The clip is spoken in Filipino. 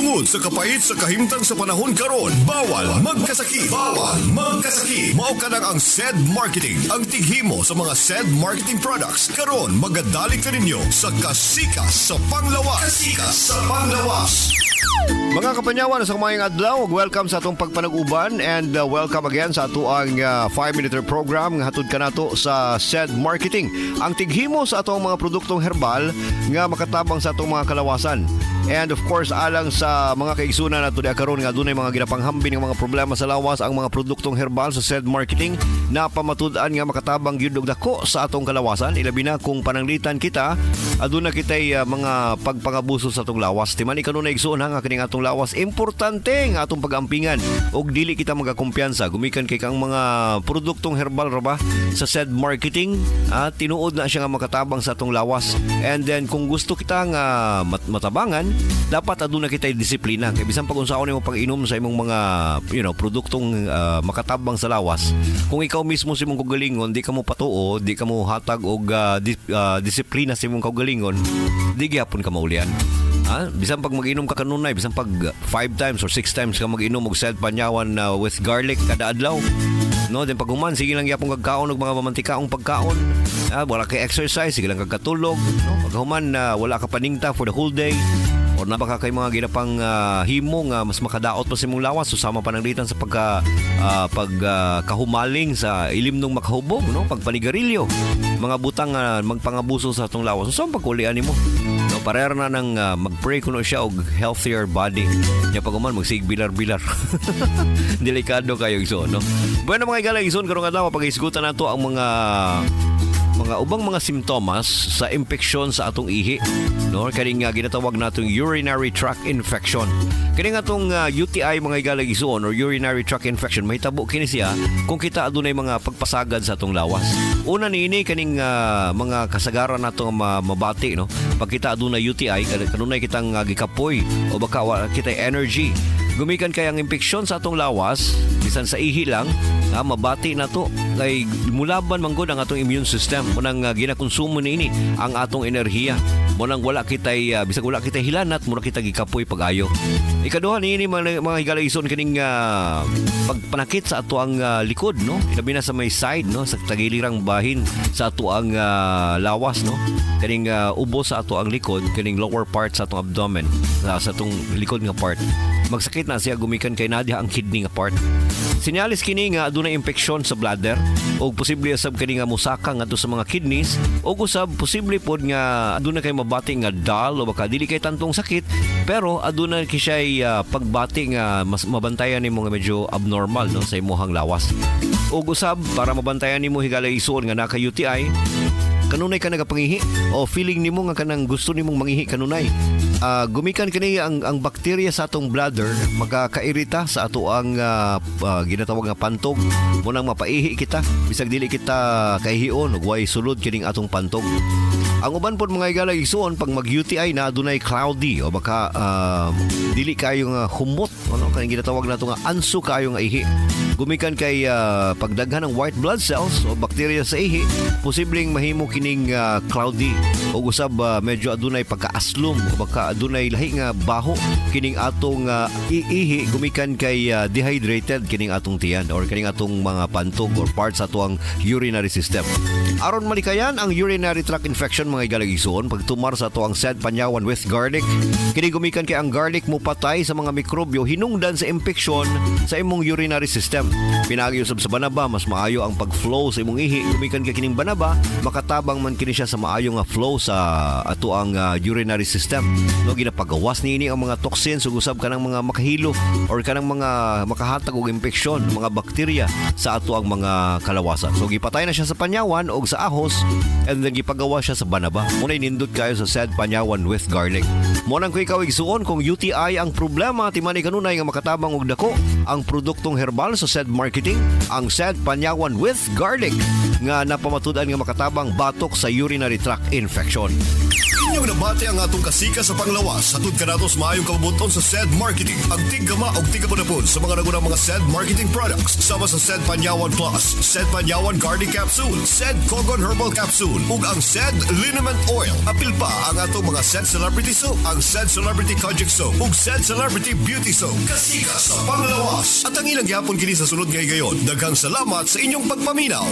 Tungod sa kapait sa kahimtang sa panahon karon, bawal magkasakit. Bawal magkasakit. Mao kanang ang SED Marketing, ang tighimo sa mga SED marketing products. Karon magadalik ka ninyo sa Kasikas Sa Panglawas. Kasikas Sa Panglawas. Mga kapanyawan sa kumayang adlaw, welcome sa atong pagpanag-uban and welcome again sa ato ang 5-minute program nga hatod kanato sa SED Marketing. Ang tighimo sa atong mga produktong herbal nga makatabang sa atong mga kalawasan. And of course, alang sa mga kaigsunan nato di karon nga dunay mga ginapanghambin nga mga problema sa lawas, ang mga produktong herbal sa SED Marketing na pamatud-an nga makatabang gyud og dako sa atong kalawasan, ilabi na kung pananglitan kita aduna kitay mga pagpangabuso sa atong lawas. Timan kanunay igsuon nga kining atong lawas importante nga atong pag-ampingan og dili kita magakumpiyansa gumikan kay kang mga produktong herbal ra ba sa SED Marketing, tinuod na siya nga makatabang sa atong lawas. And then kung gusto kita nga matabangan, dapat aduna kitay disiplina kay bisan pag unsaon nimo pag-inom sa imong mga produktong makatabang sa lawas, kung ikaw mismo sa imong kaugalingon di ka mo patuo, di ka mo hatag og disiplina sa imong kaugalingon, di gyapon ka maulian. Bisan pag mag-inom ka kanunay, bisan pag 5 times or 6 times ka mag-inom og Ka-Panyawan with garlic kada adlaw, no, then pag human sige lang gyapon kagkaon og mga mamantikaong pagkaon, wala kay exercise, sige lang kagkatulog, no, pag human wala ka paningta for the whole day, or napaka kay mga ginapang himo nga mas makadaot pa sa imong lawas, susama pa pananglitan sa kahumaling sa ilim nung makahubog, no, pagpanigarilyo, mga butang magpangabuso sa atong lawas, so pagkulian nimo, no, pareha na nang mag-pray kuno siya og healthier body nya pag human magsig bilar-bilar. Delikado kayo igsoon, no. Bueno mga igala igsoon karong adlaw pag-isgutan nato ang mga ubang mga simptomas sa impeksyon sa atong ihi, no, kaning ginatawag natong urinary tract infection. Kini atong UTI mga igala igsoon or urinary tract infection, mahitabo kini siya kung kita adunay mga pagpasagad sa atong lawas. Una niini kaning mga kasagaran nato mabati, no, pag kita adunay UTI kanunay kitang gikapoy o baka kita energy, gumikan kay ang impeksyon sa atong lawas bisan sa ihi lang, mabati na to kay mulaban manggod ang atong immune system, munang ginakonsumo niini ang atong enerhiya, munang wala kitay bisag wala kitay hilanat, mura kita gikapoy pag-ayo. Ikaduha niini mga higalayson kining pagpanakit sa ato ang likod, no, ilabi na sa may side, no, sa tagilirang bahin sa ato ang lawas, no, kining ubo sa ato ang likod, kining lower part sa atong abdomen, sa atong likod nga part, magsakit na siya gumikan kay nadya ang kidney nga part. Sinyalis kini nga adunay impeksyon sa bladder o posible usab kini nga musaka ngadto sa mga kidneys o usab posible pod nga aduna kay mabati nga dull o baka dili kay tantong sakit pero aduna kay siya pagbati nga mas mabantayan nimo nga medyo abnormal, no, sa imong lawas. O usab para mabantayan nimo higala isuon nga naka UTI, kanunay ka nagapangihi o feeling nimo nga kanang gusto nimong mangihi kanunay, gumikan kini ang bakterya sa atong bladder magkakairita sa ato ang ginatawag nga pantog, munang mapaihi kita bisag dili kita kaihion ug way sulod kining atong pantog. Ang uban pod mga igala igsuon pag mag-UTI na adunay cloudy o baka dili kayo nga humot, ano kaning ginatawag nato nga anso kayo nga ihi, gumikan kay pagdaghan ng white blood cells o bakterya sa ihi, posibleng mahimo kining cloudy o usab medyo adunay pagkaaslom o baka adunay lahi nga baho kining atong ihi, gumikan kay dehydrated kining atong tiyan or kining atong mga pantog or parts sa ato ang urinary system. Aron malikayan ang urinary tract infection mga igalagisuon, pagtumar sa ato ang Ka-Panyawan with garlic, kini gumikan kay ang garlic mupatay sa mga mikrobyo hinungdan sa impeksyon sa imong urinary system. Pinagi usab sa banaba, mas maayo ang pag-flow sa imong ihi, gumikan kay kining banaba makatabang man kini siya sa maayo nga flow sa ato ang urinary system, no, ginapagawas niini ang mga toxins ug usab kanang mga makahilo or kanang mga makahatag og impeksyon, mga bakterya sa ato ang mga kalawasan. So gipatay na siya sa panyawan og sa ahos and then gipagawa siya sa banaba. Muna nindot kayo sa Ka-Panyawan with garlic. Munang ko ikaw igsuon kung UTI ang problema, timani kanunay nga makatabang og dako ang produktong herbal sa SED Marketing, ang Ka-Panyawan with garlic nga napamatud-an nga makatabang batok sa urinary tract infection. Inyong nabati ang atong Kasikas sa Panglawas. Hatod ka natos maayong kabubuton sa SED Marketing. Ang tigama o tigabunapon sa mga nagunang mga SED Marketing products. Sama sa SED Panyawan Plus, SED Panyawan Garlic Capsule, SED Cogon Herbal Capsule, ug ang SED Liniment Oil. Apil pa ang atong mga SED Celebrity Soap, ang SED Celebrity Kojic Soap, ug SED Celebrity Beauty Soap. Kasikas sa Panglawas. At ang ilang gyapon kini sa sunod nga higayon. Daghang salamat sa inyong pagpaminaw.